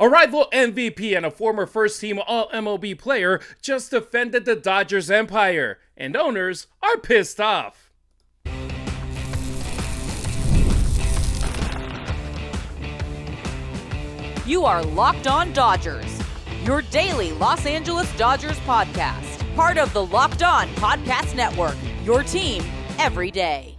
A rival MVP and a former first-team All-MLB player just defended the Dodgers empire, and owners are pissed off. You are Locked On Dodgers, your daily Los Angeles Dodgers podcast. Part of the Locked On Podcast Network, your team every day.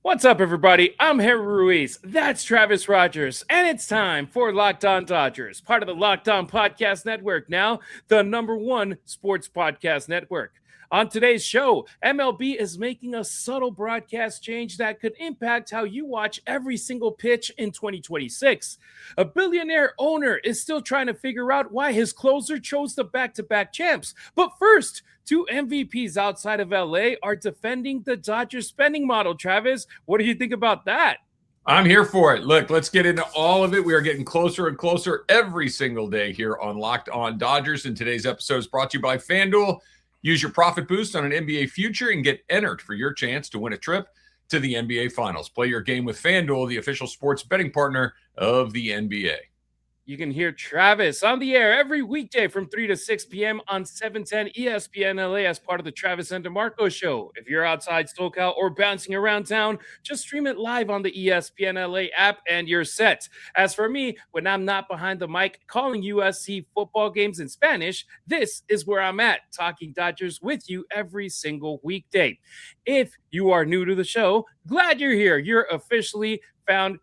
What's up, everybody? I'm Harper Ruiz. That's Travis Rodgers, and it's time for Locked On Dodgers, part of the Locked On Podcast Network, now the #1 sports podcast network. On today's show, MLB is making a subtle broadcast change that could impact how you watch every single pitch in 2026. A billionaire owner is still trying to figure out why his closer chose the back-to-back champs. But first, two MVPs outside of LA are defending the Dodgers spending model. Travis, what do you think about that? I'm here for it. Look, let's get into all of it. We are getting closer and closer every single day here on Locked On Dodgers. And today's episode is brought to you by FanDuel. Use your profit boost on an NBA future and get entered for your chance to win a trip to the NBA Finals. Play your game with FanDuel, the official sports betting partner of the NBA. You can hear Travis on the air every weekday from 3 to 6 p.m. on 710 ESPN LA as part of the Travis and DeMarco Show. If you're outside SoCal or bouncing around town, just stream it live on the ESPN LA app and you're set. As for me, when I'm not behind the mic calling USC football games in Spanish, this is where I'm at, talking Dodgers with you every single weekday. If you are new to the show, glad you're here. You've officially found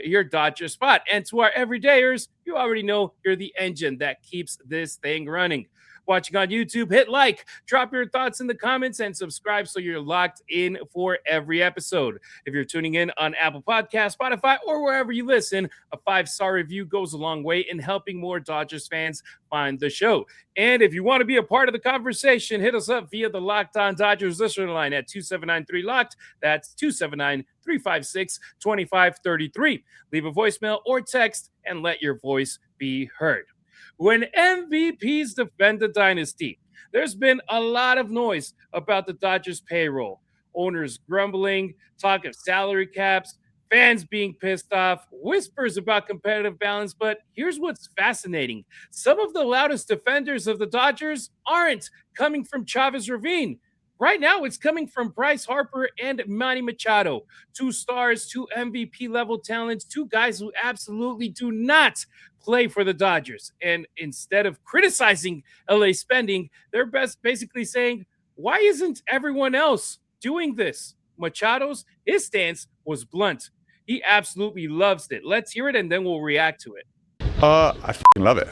your Dodger spot. And to our everydayers, you already know you're the engine that keeps this thing running. Watching on YouTube, hit like, drop your thoughts in the comments, and subscribe so you're locked in for every episode. If you're tuning in on Apple Podcasts, Spotify, or wherever you listen, a 5-star review goes a long way in helping more Dodgers fans find the show. And if you want to be a part of the conversation, hit us up via the Locked On Dodgers listener line at 279-3-LOCKED. That's 279-356-2533. Leave a voicemail or text and let your voice be heard. When MVPs defend the dynasty, there's been a lot of noise about the Dodgers payroll. Owners grumbling, talk of salary caps, fans being pissed off, whispers about competitive balance. But here's what's fascinating. Some of the loudest defenders of the Dodgers aren't coming from Chavez Ravine. Right now, it's coming from Bryce, Harper, and Manny Machado. 2 stars, 2 MVP-level talents, 2 guys who absolutely do not play for the Dodgers. And instead of criticizing LA spending, they're basically saying, why isn't everyone else doing this? His stance was blunt. He absolutely loves it. Let's hear it, and then we'll react to it. I love it.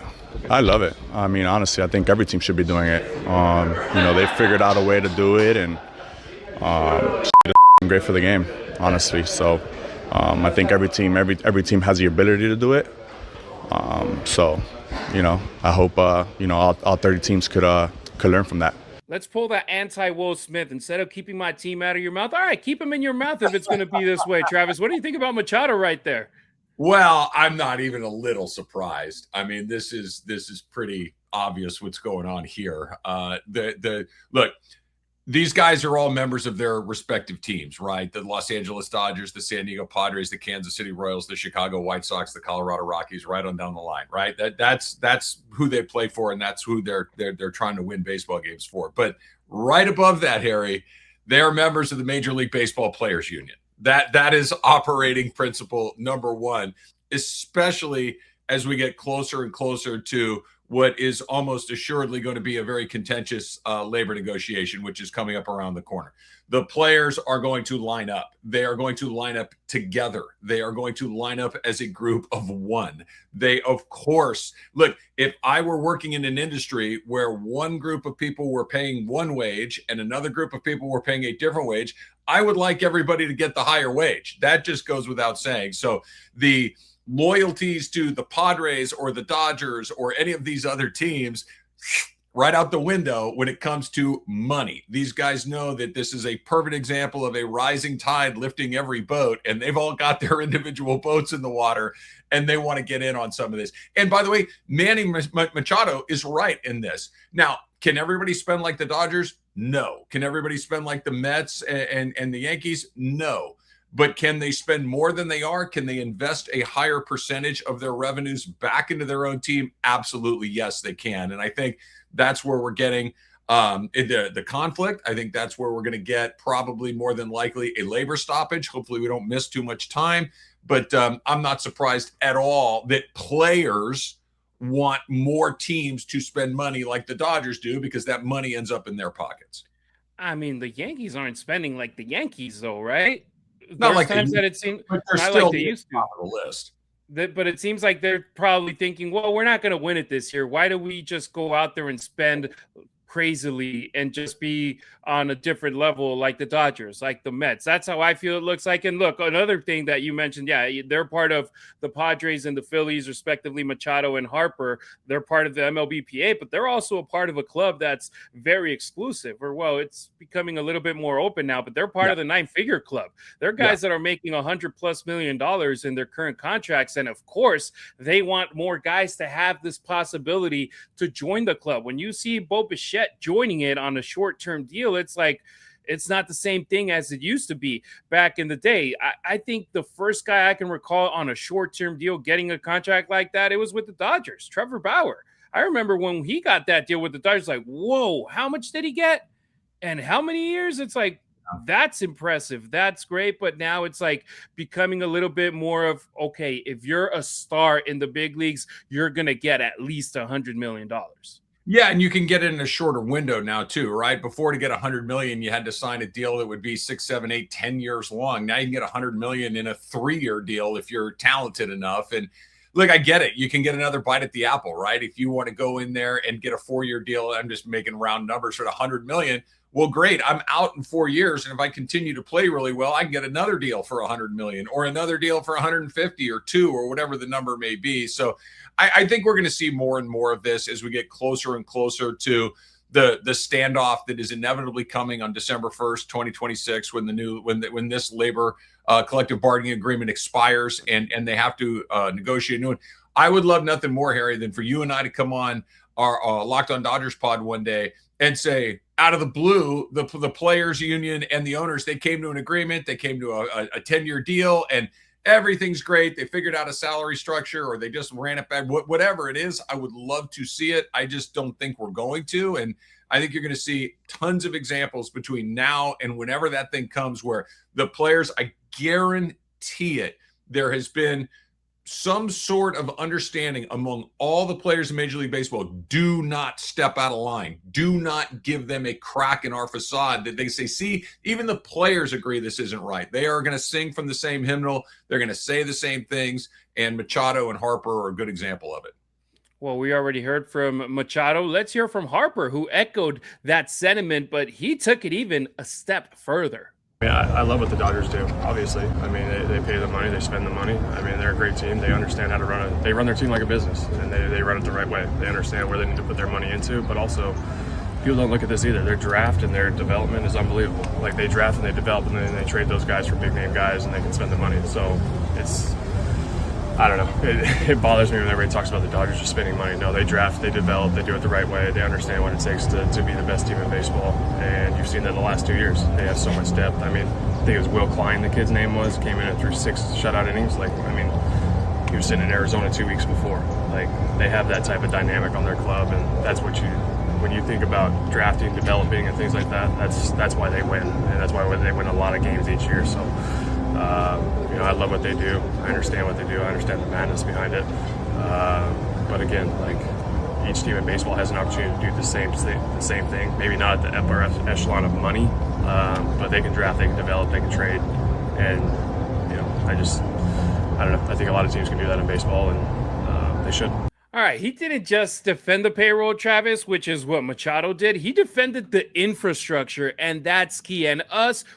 I love it. I mean, honestly, I think every team should be doing it. They figured out a way to do it, and it's great for the game, honestly. So I think every team has the ability to do it. I hope all 30 teams could learn from that. Let's pull that anti-Will Smith. Instead of keeping my team out of your mouth, all right, keep him in your mouth if it's going to be this way, Travis. What do you think about Machado right there? Well, I'm not even a little surprised. I mean, this is pretty obvious what's going on here. Look, these guys are all members of their respective teams, right? The Los Angeles Dodgers, the San Diego Padres, the Kansas City Royals, the Chicago White Sox, the Colorado Rockies, right on down the line, right? That's who they play for, and that's who they're trying to win baseball games for. But right above that, Harry, they are members of the Major League Baseball Players Union. That is operating principle number 1, especially as we get closer and closer to what is almost assuredly going to be a very contentious labor negotiation, which is coming up around the corner. The players are going to line up. They are going to line up together. They are going to line up as a group of one. They, of course, look, if I were working in an industry where one group of people were paying one wage and another group of people were paying a different wage, I would like everybody to get the higher wage. That just goes without saying. So the loyalties to the Padres or the Dodgers or any of these other teams, right out the window when it comes to money. These guys know that this is a perfect example of a rising tide lifting every boat, and they've all got their individual boats in the water, and they want to get in on some of this. And by the way, Manny Machado is right in this. Now, can everybody spend like the Dodgers? No. Can everybody spend like the Mets and the Yankees? No. but can they spend more than they are? Can they invest a higher percentage of their revenues back into their own team? Absolutely, yes, they can. And I think that's where we're getting the conflict. I think that's where we're going to get probably more than likely a labor stoppage. Hopefully we don't miss too much time, but I'm not surprised at all that players want more teams to spend money like the Dodgers do, because that money ends up in their pockets. I mean, the Yankees aren't spending like the Yankees, though, right? Not There's like times that it seems but they're not still like they used to. on the list. But it seems like they're probably thinking, well, we're not going to win it this year. Why do we just go out there and spend crazily and just be on a different level like the Dodgers, like the Mets? That's how I feel it looks like. And look, another thing that you mentioned, yeah, they're part of the Padres and the Phillies, respectively, Machado and Harper. They're part of the MLBPA, but they're also a part of a club that's very exclusive, or well, it's becoming a little bit more open now, but they're part of the 9-figure club. They're guys that are making $100+ million in their current contracts. And of course, they want more guys to have this possibility to join the club. When you see Bo Bichette joining it on a short-term deal, it's like it's not the same thing as it used to be back in the day. I think the first guy I can recall on a short-term deal getting a contract like that, it was with the Dodgers, Trevor Bauer. I remember when he got that deal with the Dodgers, like, whoa, how much did he get? And how many years? It's like, that's impressive. That's great. But now it's like becoming a little bit more of, okay, if you're a star in the big leagues, you're going to get at least $100 million. Yeah, and you can get it in a shorter window now too, right? Before, to get $100 million, you had to sign a deal that would be 6, 7, 8, 10 years long. Now you can get $100 million in a 3-year deal if you're talented enough. And look, I get it. You can get another bite at the apple, right? If you want to go in there and get a 4-year deal, I'm just making round numbers for the $100 million. Well, great. I'm out in 4 years, and if I continue to play really well, I can get another deal for $100 million, or another deal for 150 or 2, or whatever the number may be. So I think we're going to see more and more of this as we get closer and closer to the standoff that is inevitably coming on December 1st, 2026, when this labor collective bargaining agreement expires and they have to negotiate a new one. I would love nothing more, Harry, than for you and I to come on our Locked On Dodgers pod one day and say, out of the blue, the players union and the owners, they came to an agreement. They came to a 10-year deal, and everything's great. They figured out a salary structure, or they just ran it back. Whatever it is, I would love to see it. I just don't think we're going to. And I think you're going to see tons of examples between now and whenever that thing comes where the players, I guarantee it, there has been some sort of understanding among all the players in Major League Baseball. Do not step out of line. Do not give them a crack in our facade that they say, see, even the players agree this isn't right. They are going to sing from the same hymnal. They're going to say the same things. And Machado and Harper are a good example of it. Well, we already heard from Machado. Let's hear from Harper, who echoed that sentiment, but he took it even a step further. I love what the Dodgers do, obviously. I mean, they pay the money, they spend the money. I mean, they're a great team. They understand how to run it. They run their team like a business, and they run it the right way. They understand where they need to put their money into, but also people don't look at this either. Their draft and their development is unbelievable. Like, they draft and they develop, and then they trade those guys for big-name guys, and they can spend the money. So it's, I don't know. It bothers me when everybody talks about the Dodgers just spending money. No, they draft, they develop, they do it the right way. They understand what it takes to be the best team in baseball. And you've seen that in the last 2 years. They have so much depth. I mean, I think it was Will Klein, the kid's name was, came in and threw 6 shutout innings. Like, I mean, he was sitting in Arizona 2 weeks before. Like, they have that type of dynamic on their club, and that's what when you think about drafting, developing, and things like that, that's why they win. And that's why they win a lot of games each year. So, I love what they do. I understand what they do. I understand the madness behind it. But again, like, each team in baseball has an opportunity to do the same thing. Maybe not at the upper echelon of money, but they can draft, they can develop, they can trade. And, I don't know. I think a lot of teams can do that in baseball, and they should. All right, he didn't just defend the payroll, Travis, which is what Machado did. He defended the infrastructure, and that's key. And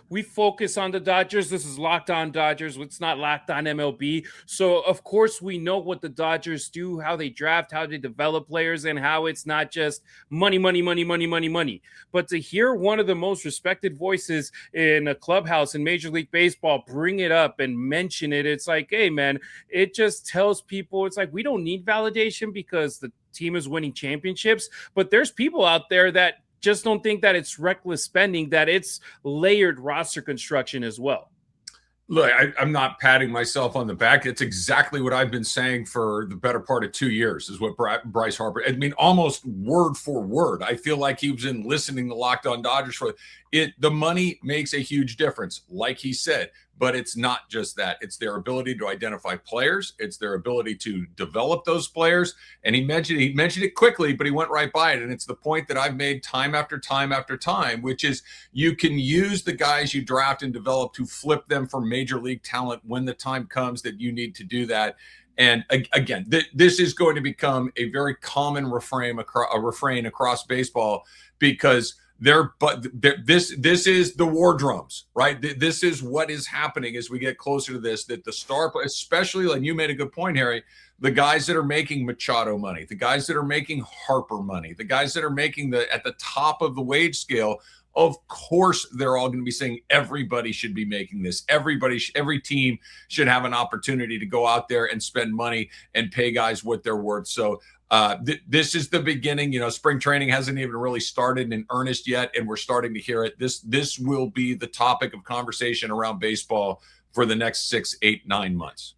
we focus on the Dodgers. This is Locked On Dodgers. It's not Locked On MLB. So, of course, we know what the Dodgers do, how they draft, how they develop players, and how it's not just money, money, money, money, money, money. But to hear one of the most respected voices in a clubhouse in Major League Baseball bring it up and mention it, it's like, hey, man, it just tells people, it's like, we don't need validation because the team is winning championships, but there's people out there that just don't think that it's reckless spending, that it's layered roster construction as well. Look, I'm not patting myself on the back. It's exactly what I've been saying for the better part of 2 years is what Bryce Harper, I mean, almost word for word. I feel like he was in listening to Locked On Dodgers for it. The money makes a huge difference, like he said, but it's not just that. It's their ability to identify players. It's their ability to develop those players. And he mentioned it quickly, but he went right by it. And it's the point that I've made time after time after time, which is you can use the guys you draft and develop to flip them for major league talent when the time comes that you need to do that. And again, this is going to become a very common refrain across baseball because this is the war drums, right? This is what is happening as we get closer to this, that the star, especially, and you made a good point, Harry, the guys that are making Machado money, the guys that are making Harper money, the guys that are making at the top of the wage scale, of course, they're all going to be saying everybody should be making this. Every team should have an opportunity to go out there and spend money and pay guys what they're worth. So this is the beginning. Spring training hasn't even really started in earnest yet, and we're starting to hear it. This will be the topic of conversation around baseball for the next 6, 8, 9 months.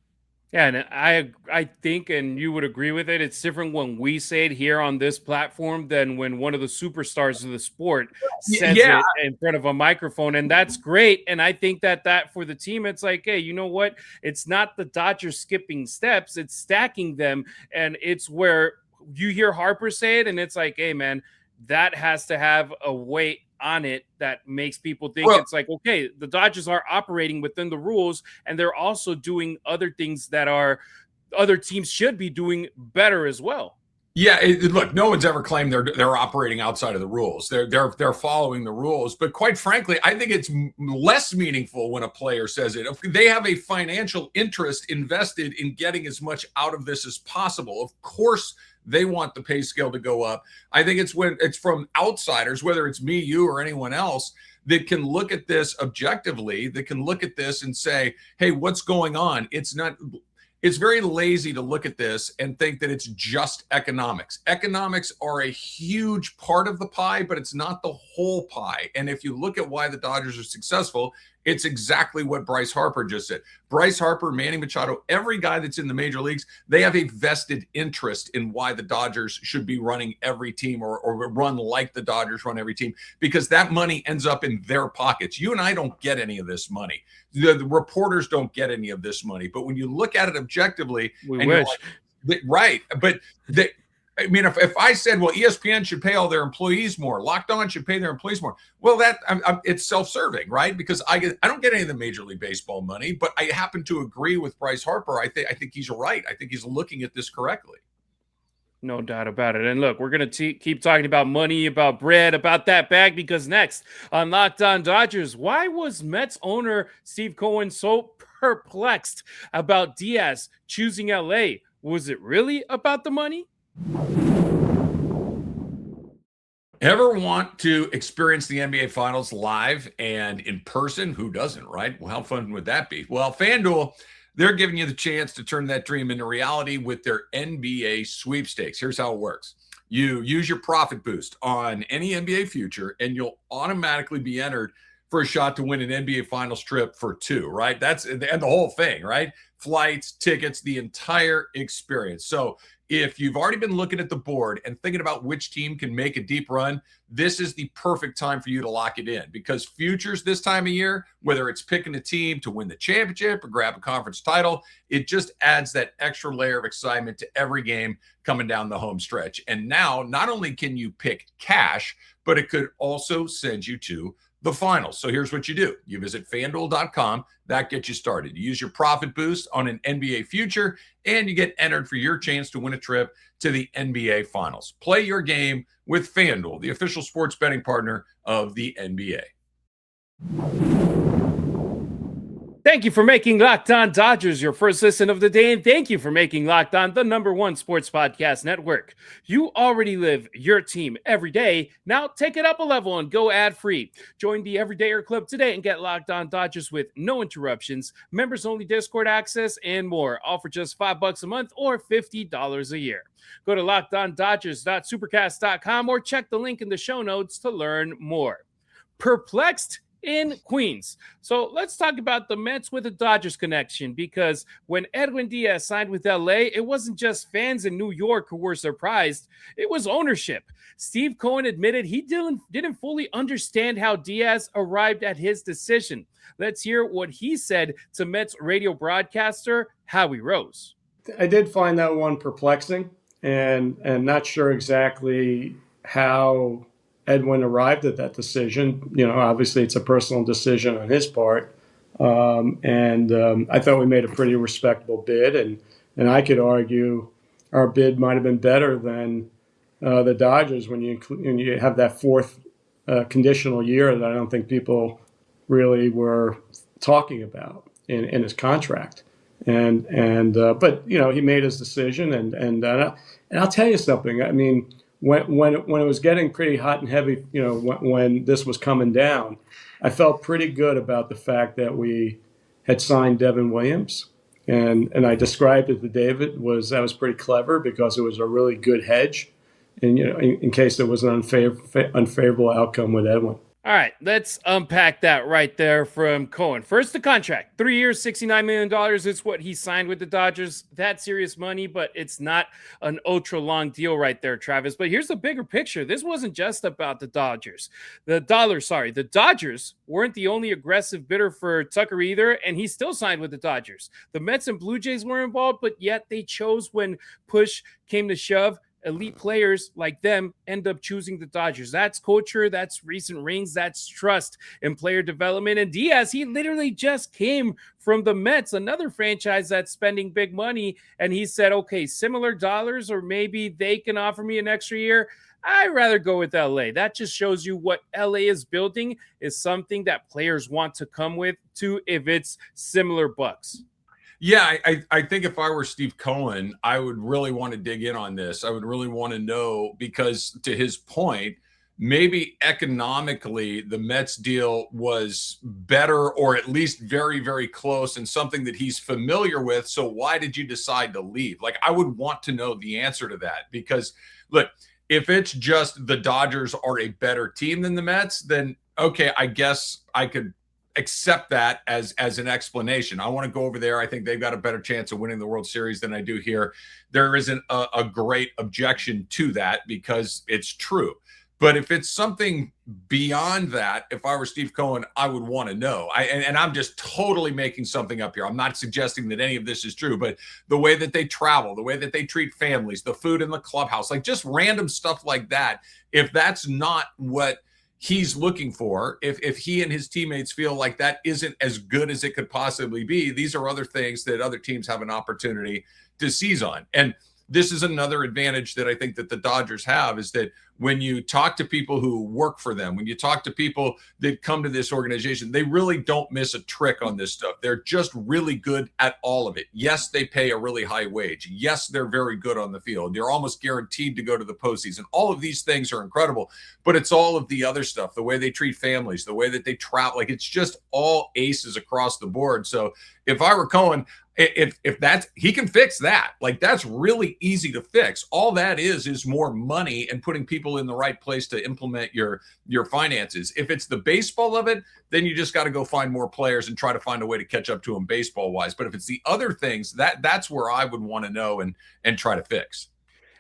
Yeah, and I think, and you would agree with it, it's different when we say it here on this platform than when one of the superstars of the sport says it in front of a microphone, and that's great. And I think that for the team, it's like, hey, you know what? It's not the Dodgers skipping steps, it's stacking them, and it's where you hear Harper say it, and it's like, hey, man, that has to have a weight on it that makes people think it's like, okay, the Dodgers are operating within the rules, and they're also doing other things that other teams should be doing better as well. Yeah, look, no one's ever claimed they're operating outside of the rules. They're following the rules. But quite frankly, I think it's less meaningful when a player says it. If they have a financial interest invested in getting as much out of this as possible, of course they want the pay scale to go up. I think it's when it's from outsiders, whether it's me, you, or anyone else, that can look at this objectively, that can look at this and say, hey, what's going on? It's very lazy to look at this and think that it's just economics. Economics are a huge part of the pie, but it's not the whole pie. And if you look at why the Dodgers are successful, it's exactly what Bryce Harper just said. Bryce Harper, Manny Machado, every guy that's in the major leagues, they have a vested interest in why the Dodgers should be running every team or run like the Dodgers run every team, because that money ends up in their pockets. You and I don't get any of this money. The reporters don't get any of this money. But when you look at it objectively, we wish. Right. But if I said, well, ESPN should pay all their employees more, Locked On should pay their employees more, well, it's self-serving, right? Because I don't get any of the Major League Baseball money, but I happen to agree with Bryce Harper. I think he's right. I think he's looking at this correctly. No doubt about it. And look, we're going to keep talking about money, about bread, about that bag, because next on Locked On Dodgers, why was Mets owner Steve Cohen so perplexed about Díaz choosing LA? Was it really about the money? Ever want to experience the NBA Finals live and in person? Who doesn't, right? Well, how fun would that be? Well, FanDuel, they're giving you the chance to turn that dream into reality with their NBA sweepstakes. Here's how it works. You use your profit boost on any NBA future, and you'll automatically be entered for a shot to win an NBA Finals trip for 2, right? And the whole thing, right? Flights, tickets, the entire experience. So if you've already been looking at the board and thinking about which team can make a deep run, this is the perfect time for you to lock it in, because futures this time of year, whether it's picking a team to win the championship or grab a conference title, it just adds that extra layer of excitement to every game coming down the home stretch. And now, not only can you pick cash, but it could also send you to the finals. So here's what you do. You visit FanDuel.com. That gets you started. You use your profit boost on an NBA future, and you get entered for your chance to win a trip to the NBA Finals. Play your game with FanDuel, the official sports betting partner of the NBA. Thank you for making Locked On Dodgers your first listen of the day, and thank you for making Locked On the #1 sports podcast network. You already live your team every day. Now take it up a level and go ad-free. Join the Everydayer Club today and get Locked On Dodgers with no interruptions, members-only Discord access, and more. All for just $5 a month or $50 a year. Go to LockedOnDodgers.supercast.com or check the link in the show notes to learn more. Perplexed? in Queens. So let's talk about the Mets with the Dodgers connection, because when Edwin Diaz signed with LA, it wasn't just fans in New York who were surprised, it was ownership. Steve Cohen admitted he didn't fully understand how Diaz arrived at his decision. Let's hear what he said to Mets radio broadcaster Howie Rose. I did find that one perplexing and not sure exactly how Edwin arrived at that decision. Obviously it's a personal decision on his part. I thought we made a pretty respectable bid, and I could argue our bid might have been better than the Dodgers when you have that fourth conditional year that I don't think people really were talking about in his contract. But he made his decision, and I'll tell you something. I mean, when it was getting pretty hot and heavy, when this was coming down, I felt pretty good about the fact that we had signed Devin Williams, and I described it to David that was pretty clever because it was a really good hedge, and in case there was an unfavorable outcome with Edwin. All right, let's unpack that right there from Cohen. First, the contract. 3 years, $69 million. It's what he signed with the Dodgers. That's serious money, but it's not an ultra-long deal right there, Travis. But here's the bigger picture. This wasn't just about the Dodgers. The Dodgers weren't the only aggressive bidder for Tucker either, and he still signed with the Dodgers. The Mets and Blue Jays were involved, but yet they chose when push came to shove. Elite players like them end up choosing the Dodgers. That's culture, that's recent rings, that's trust in player development. And Diaz, he literally just came from the Mets, another franchise that's spending big money. And he said, okay, similar dollars, or maybe they can offer me an extra year. I'd rather go with LA. That just shows you what LA is building is something that players want to come with to if it's similar bucks. Yeah, I think if I were Steve Cohen, I would really want to dig in on this. I would really want to know, because to his point, maybe economically the Mets deal was better, or at least very, very close, and something that he's familiar with. So why did you decide to leave? Like, I would want to know the answer to that, because look, if it's just the Dodgers are a better team than the Mets, then okay, I guess I could accept that as an explanation. I want to go over there. I think they've got a better chance of winning the World Series than I do here. There isn't a great objection to that because it's true. But if it's something beyond that, if I were Steve Cohen, I would want to know. And I'm just totally making something up here. I'm not suggesting that any of this is true, but the way that they travel, the way that they treat families, the food in the clubhouse, like just random stuff like that. If that's not what he's looking for, if he and his teammates feel like that isn't as good as it could possibly be, these are other things that other teams have an opportunity to seize on. And this is another advantage that I think that the Dodgers have, is that when you talk to people who work for them, when you talk to people that come to this organization, they really don't miss a trick on this stuff. They're just really good at all of it. Yes, they pay a really high wage. Yes, they're very good on the field. They're almost guaranteed to go to the postseason. All of these things are incredible, but it's all of the other stuff, the way they treat families, the way that they travel. Like, it's just all aces across the board. So if I were Cohen, if that's, he can fix that. Like, that's really easy to fix. All that is more money and putting people in the right place to implement your finances. If it's the baseball of it, then you just got to go find more players and try to find a way to catch up to them baseball wise. But if it's the other things, that's where I would want to know and try to fix.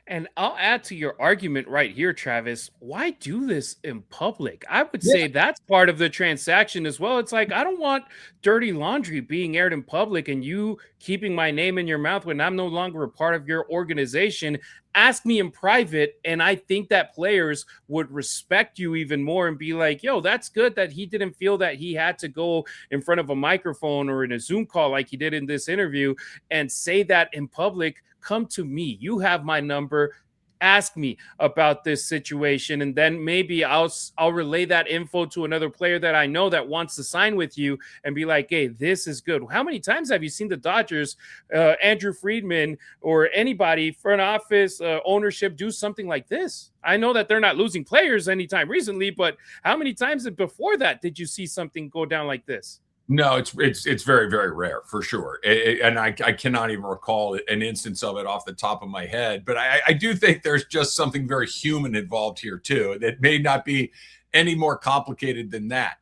And I'll add to your argument right here, Travis. Why do this in public? I would say that's part of the transaction as well. It's like, I don't want dirty laundry being aired in public and you keeping my name in your mouth when I'm no longer a part of your organization. Ask me in private, and I think that players would respect you even more and be like, yo, that's good that he didn't feel that he had to go in front of a microphone or in a Zoom call like he did in this interview and say that in public. Come to me. You have my number. Ask me about this situation, and then maybe I'll relay that info to another player that I know that wants to sign with you and be like, hey, this is good. How many times have you seen the Dodgers, Andrew Friedman, or anybody, front office, ownership, do something like this? I know that they're not losing players anytime recently, but how many times before that did you see something go down like this? No, it's very, very rare for sure. And I cannot even recall an instance of it off the top of my head. But I do think there's just something very human involved here, too. That may not be any more complicated than that.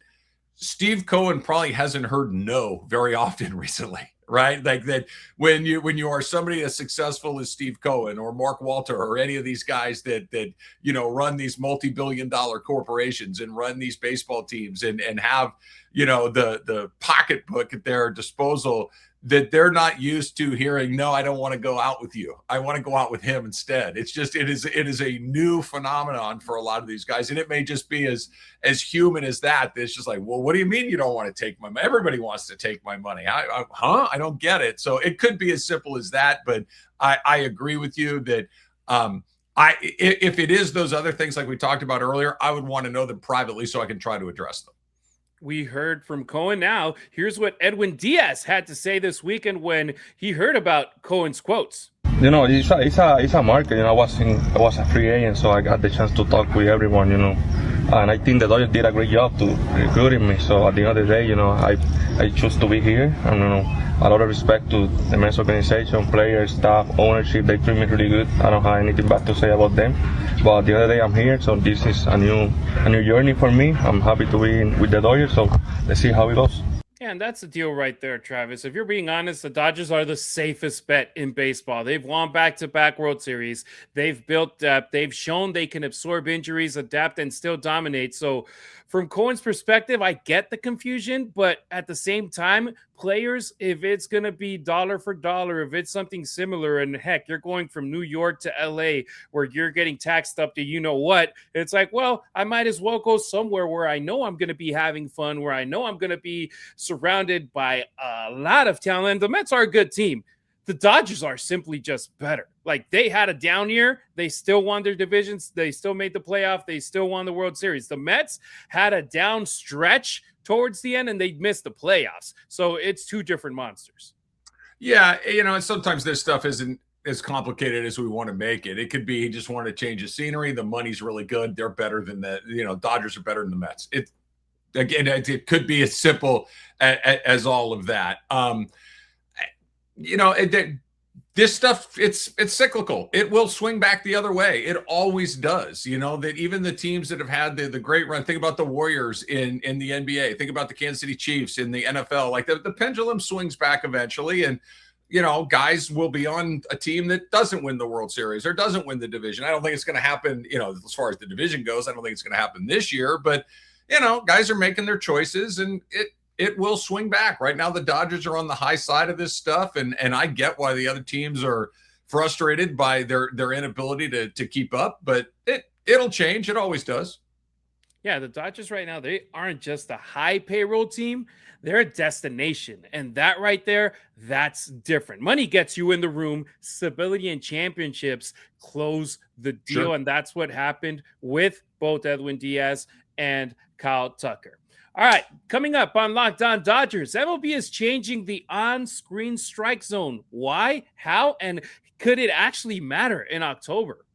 Steve Cohen probably hasn't heard no very often recently, right? Like that when you are somebody as successful as Steve Cohen or Mark Walter or any of these guys that run these multi-billion-dollar corporations and run these baseball teams and have the pocketbook at their disposal, that they're not used to hearing, no, I don't want to go out with you. I want to go out with him instead. It's just, it is a new phenomenon for a lot of these guys. And it may just be as human as that. It's just like, well, what do you mean you don't want to take my money? Everybody wants to take my money. I don't get it. So it could be as simple as that. But I agree with you that if it is those other things like we talked about earlier, I would want to know them privately so I can try to address them. We heard from Cohen. Now, here's what Edwin Diaz had to say this weekend when he heard about Cohen's quotes. It's a market. I was a free agent, so I got the chance to talk with everyone. And I think the Dodgers did a great job to recruiting me. So at the end of the day, I choose to be here. And a lot of respect to the men's organization, players, staff, ownership. They treat me really good. I don't have anything bad to say about them. But the other day I'm here, so this is a new journey for me. I'm happy to be with the Dodgers. So let's see how it goes. Yeah, and that's the deal right there, Travis. If you're being honest, the Dodgers are the safest bet in baseball. They've won back-to-back World Series. They've built depth. They've shown they can absorb injuries, adapt, and still dominate. So from Cohen's perspective, I get the confusion, but at the same time, players, if it's going to be dollar for dollar, if it's something similar, and heck, you're going from New York to LA where you're getting taxed up to what, it's like, well, I might as well go somewhere where I know I'm going to be having fun, where I know I'm going to be surrounded by a lot of talent. The Mets are a good team. The Dodgers are simply just better. Like, they had a down year. They still won their divisions. They still made the playoff. They still won the World Series. The Mets had a down stretch towards the end, and they missed the playoffs. So it's two different monsters. Yeah, and sometimes this stuff isn't as complicated as we want to make it. It could be he just wanted to change the scenery. The money's really good. They're better than Dodgers are better than the Mets. It could be as simple as all of that. This stuff, it's cyclical. It will swing back the other way. It always does. That even the teams that have had the great run, think about the Warriors in the NBA, think about the Kansas City Chiefs in the NFL, like the pendulum swings back eventually. And, guys will be on a team that doesn't win the World Series or doesn't win the division. I don't think it's going to happen, as far as the division goes. I don't think it's going to happen this year, but, guys are making their choices, and it will swing back. Right now, the Dodgers are on the high side of this stuff, and I get why the other teams are frustrated by their inability to keep up, but it'll change. It always does. Yeah, the Dodgers right now, they aren't just a high payroll team. They're a destination, and that right there, that's different. Money gets you in the room. Stability and championships close the deal, Sure. And that's what happened with both Edwin Diaz and Kyle Tucker. All right, coming up on Locked On Dodgers, MLB is changing the on-screen strike zone. Why? How? And could it actually matter in October?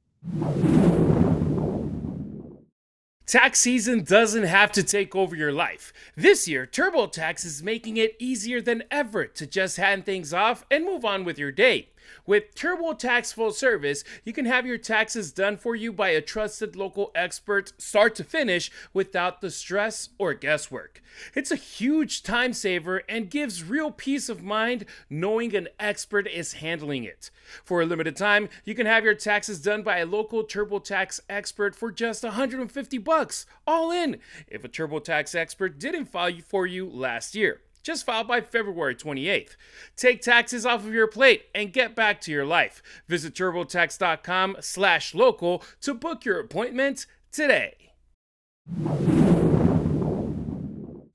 Tax season doesn't have to take over your life. This year, TurboTax is making it easier than ever to just hand things off and move on with your day. With TurboTax Full Service, you can have your taxes done for you by a trusted local expert start to finish without the stress or guesswork. It's a huge time saver and gives real peace of mind knowing an expert is handling it. For a limited time, you can have your taxes done by a local TurboTax expert for just $150, all in, if a TurboTax expert didn't file for you last year. Just file by February 28th. Take taxes off of your plate and get back to your life. Visit TurboTax.com/local to book your appointment today.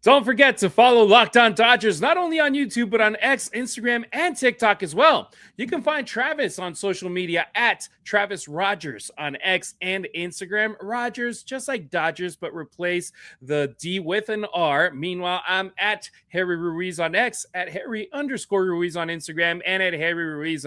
Don't forget to follow Locked On Dodgers not only on YouTube, but on X, Instagram, and TikTok as well. You can find Travis on social media at Travis Rodgers on X and Instagram. Rodgers, just like Dodgers, but replace the D with an R. Meanwhile, I'm at Harry Ruiz on X, at Harry_Ruiz on Instagram, and at Harry Ruiz_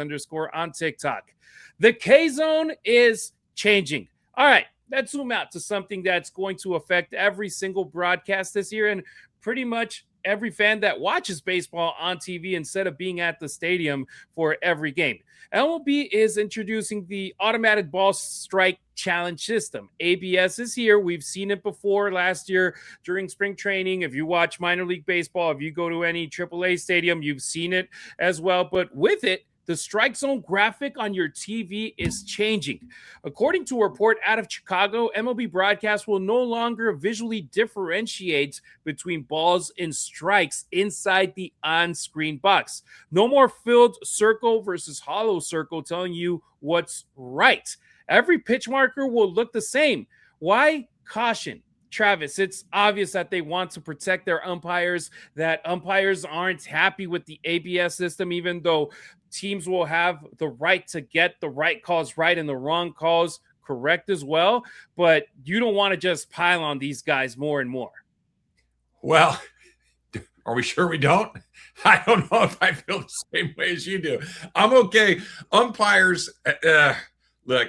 on TikTok. The K-Zone is changing. All right. Let's zoom out to something that's going to affect every single broadcast this year and pretty much every fan that watches baseball on TV instead of being at the stadium for every game. MLB is introducing the automatic ball strike challenge system. ABS is here. We've seen it before last year during spring training. If you watch minor league baseball, if you go to any AAA stadium, you've seen it as well. But with it, the strike zone graphic on your TV is changing. According to a report out of Chicago, MLB broadcast will no longer visually differentiate between balls and strikes inside the on-screen box. No more filled circle versus hollow circle telling you what's right. Every pitch marker will look the same. Why? Caution. Travis, it's obvious that they want to protect their umpires, that umpires aren't happy with the ABS system, even though teams will have the right to get the right calls right and the wrong calls correct as well. But you don't want to just pile on these guys more and more. Well, are we sure we don't? I don't know if I feel the same way as you do. I'm okay. Umpires, look,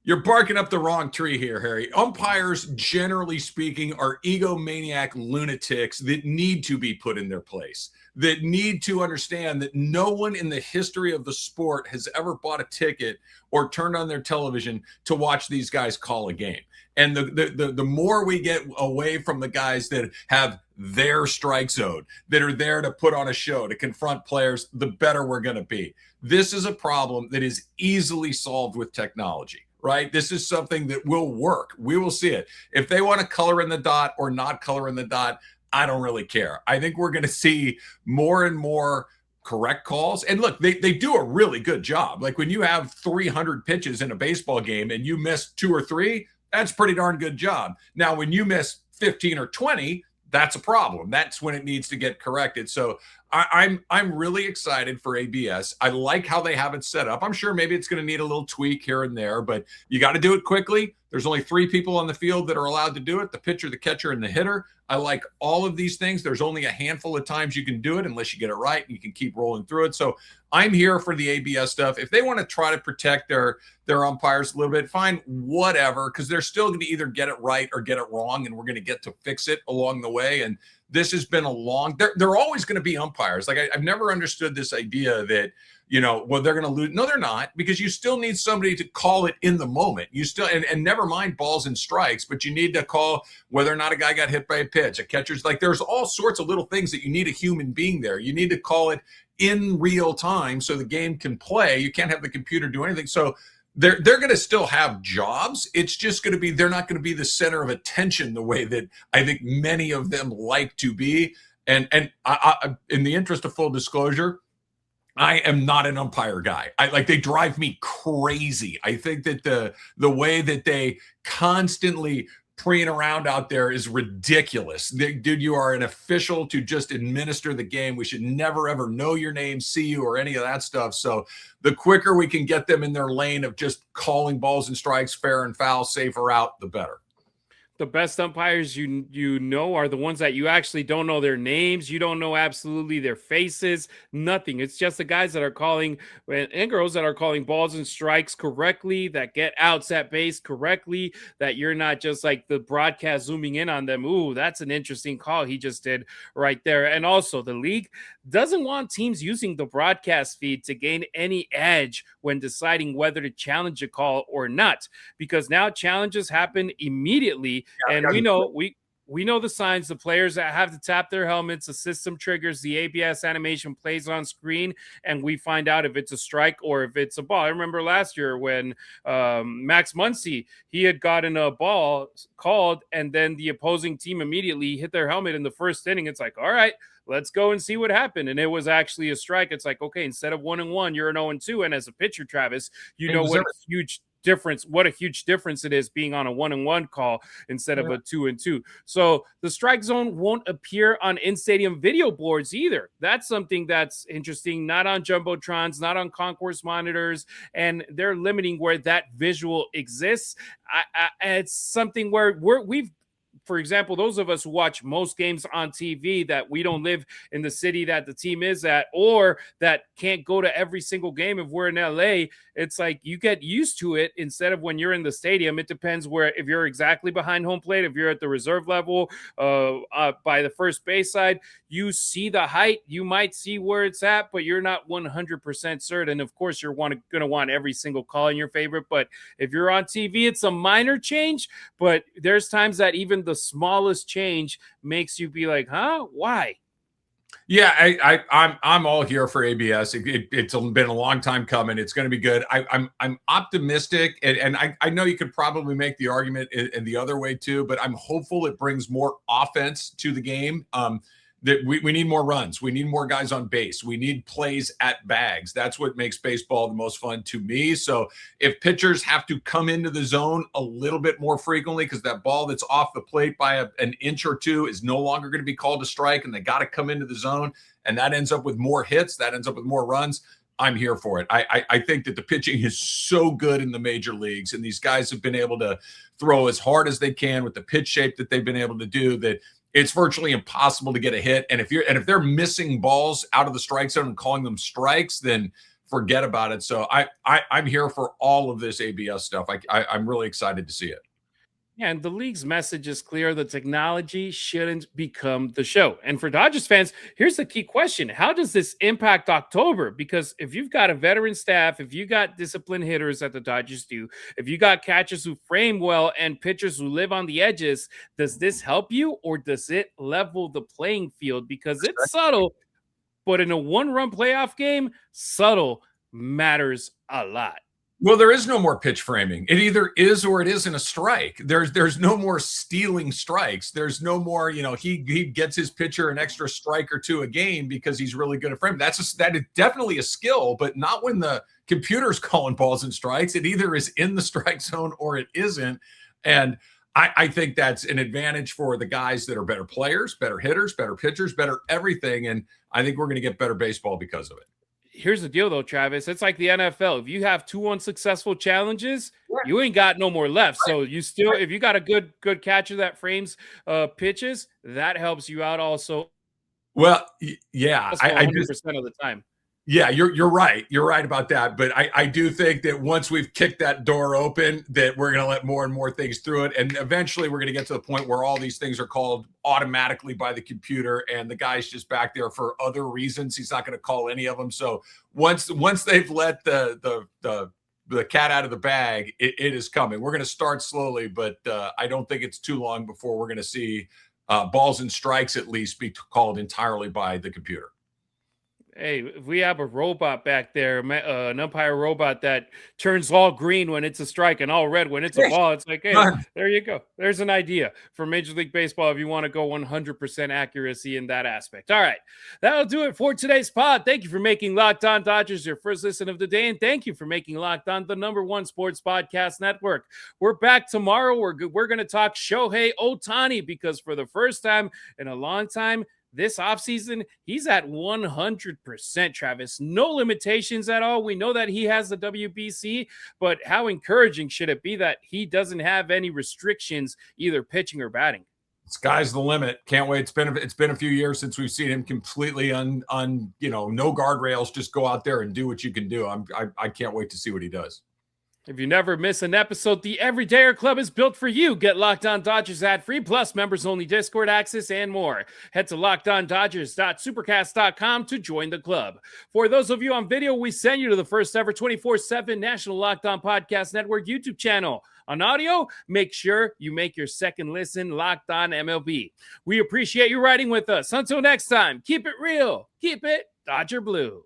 you're barking up the wrong tree here, Harry. Umpires, generally speaking, are egomaniac lunatics that need to be put in their place, that need to understand that no one in the history of the sport has ever bought a ticket or turned on their television to watch these guys call a game. And the more we get away from the guys that have their strike zone, that are there to put on a show, to confront players, the better we're going to be. This is a problem that is easily solved with technology. Right? This is something that will work. We will see it. If they want to color in the dot or not color in the dot, I don't really care. I think we're going to see more and more correct calls. And look, they do a really good job. Like when you have 300 pitches in a baseball game and you miss 2 or 3, that's pretty darn good job. Now, when you miss 15 or 20, that's a problem. That's when it needs to get corrected. So I'm really excited for ABS. I like how they have it set up. I'm sure maybe it's going to need a little tweak here and there, but you got to do it quickly. There's only 3 people on the field that are allowed to do it: the pitcher, the catcher, and the hitter. I like all of these things. There's only a handful of times you can do it unless you get it right, and you can keep rolling through it. So I'm here for the ABS stuff. If they want to try to protect their umpires a little bit, fine, whatever, because they're still going to either get it right or get it wrong, and we're going to get to fix it along the way. And this has been a long, they're always going to be umpires. Like I've never understood this idea that, well, they're going to lose. No, they're not, because you still need somebody to call it in the moment. You still, and never mind balls and strikes, but you need to call whether or not a guy got hit by a pitch, a catcher's, like there's all sorts of little things that you need a human being there. You need to call it in real time so the game can play. You can't have the computer do anything. So they're going to still have jobs. It's just going to be, they're not going to be the center of attention the way that I think many of them like to be. And I, in the interest of full disclosure, I am not an umpire guy. They drive me crazy. I think that the way that they constantly preen around out there is ridiculous. Dude, you are an official to just administer the game. We should never, ever know your name, see you, or any of that stuff. So the quicker we can get them in their lane of just calling balls and strikes, fair and foul, safe or out, the better. The best umpires you know are the ones that you actually don't know their names. You don't know absolutely their faces, nothing. It's just the guys that are calling, and girls that are calling balls and strikes correctly, that get outs at base correctly, that you're not just like the broadcast zooming in on them. Ooh, that's an interesting call he just did right there. And also the league doesn't want teams using the broadcast feed to gain any edge when deciding whether to challenge a call or not, because now challenges happen immediately. And we know the signs. The players that have to tap their helmets, the system triggers, the ABS animation plays on screen, and we find out if it's a strike or if it's a ball. I remember last year when Max Muncy, he had gotten a ball called, and then the opposing team immediately hit their helmet in the first inning. It's like, all right, let's go and see what happened. And it was actually a strike. It's like, okay, instead of 1-1, you're an 0-2. And as a pitcher, Travis, what a huge difference it is being on a 1-1 call instead of a 2-2. So the strike zone won't appear on in-stadium video boards either. That's something that's interesting. Not on jumbotrons, not on concourse monitors, and they're limiting where that visual exists. It's something where we've for example, those of us who watch most games on TV that we don't live in the city that the team is at, or that can't go to every single game if we're in LA, it's like you get used to it instead of when you're in the stadium. It depends where, if you're exactly behind home plate, if you're at the reserve level, by the first base side, you see the height, you might see where it's at, but you're not 100% certain. Of course, you're going to want every single call in your favorite, but if you're on TV, it's a minor change, but there's times that even the smallest change makes you be like, huh? Why? Yeah, I'm all here for ABS. It's been a long time coming. It's going to be good. I'm optimistic, and I know you could probably make the argument in the other way too, but I'm hopeful it brings more offense to the game. That we need more runs. We need more guys on base. We need plays at bags. That's what makes baseball the most fun to me. So if pitchers have to come into the zone a little bit more frequently, because that ball that's off the plate by an inch or two is no longer going to be called a strike, and they got to come into the zone, and that ends up with more hits, that ends up with more runs, I'm here for it. I think that the pitching is so good in the major leagues, and these guys have been able to throw as hard as they can with the pitch shape that they've been able to do, that it's virtually impossible to get a hit. And if they're missing balls out of the strike zone and calling them strikes, then forget about it. So I'm here for all of this ABS stuff. I'm really excited to see it. Yeah, and the league's message is clear. The technology shouldn't become the show. And for Dodgers fans, here's the key question. How does this impact October? Because if you've got a veteran staff, if you got disciplined hitters that the Dodgers do, if you got catchers who frame well and pitchers who live on the edges, does this help you or does it level the playing field? Because it's subtle, but in a one-run playoff game, subtle matters a lot. Well, there is no more pitch framing. It either is or it isn't a strike. There's no more stealing strikes. There's no more, he gets his pitcher an extra strike or two a game because he's really good at framing. That is definitely a skill, but not when the computer's calling balls and strikes. It either is in the strike zone or it isn't. And I think that's an advantage for the guys that are better players, better hitters, better pitchers, better everything. And I think we're going to get better baseball because of it. Here's the deal, though, Travis. It's like the NFL. If you have 2 unsuccessful challenges, you ain't got no more left. So you still, if you got a good catcher that frames pitches, that helps you out also. Well, yeah, I 100% of the time. Yeah, you're right. You're right about that. But I do think that once we've kicked that door open, that we're going to let more and more things through it. And eventually we're going to get to the point where all these things are called automatically by the computer, and the guy's just back there for other reasons. He's not going to call any of them. So once they've let the cat out of the bag, it is coming. We're going to start slowly, but I don't think it's too long before we're going to see balls and strikes at least be called entirely by the computer. Hey, if we have a robot back there, an umpire robot that turns all green when it's a strike and all red when it's a ball, it's like, hey, there you go. There's an idea for Major League Baseball if you want to go 100% accuracy in that aspect. All right, that'll do it for today's pod. Thank you for making Locked On Dodgers your first listen of the day, and thank you for making Locked On the #1 sports podcast network. We're back tomorrow. We're going to talk Shohei Ohtani because for the first time in a long time, this offseason, he's at 100%, Travis. No limitations at all. We know that he has the WBC, but how encouraging should it be that he doesn't have any restrictions, either pitching or batting? Sky's the limit. Can't wait. It's been a few years since we've seen him completely no guardrails. Just go out there and do what you can do. I can't wait to see what he does. If you never miss an episode, the Everydayer Club is built for you. Get Locked On Dodgers ad-free, plus members-only Discord access and more. Head to LockedOnDodgers.supercast.com to join the club. For those of you on video, we send you to the first ever 24/7 National Locked On Podcast Network YouTube channel. On audio, make sure you make your second listen Locked On MLB. We appreciate you riding with us. Until next time, keep it real. Keep it Dodger Blue.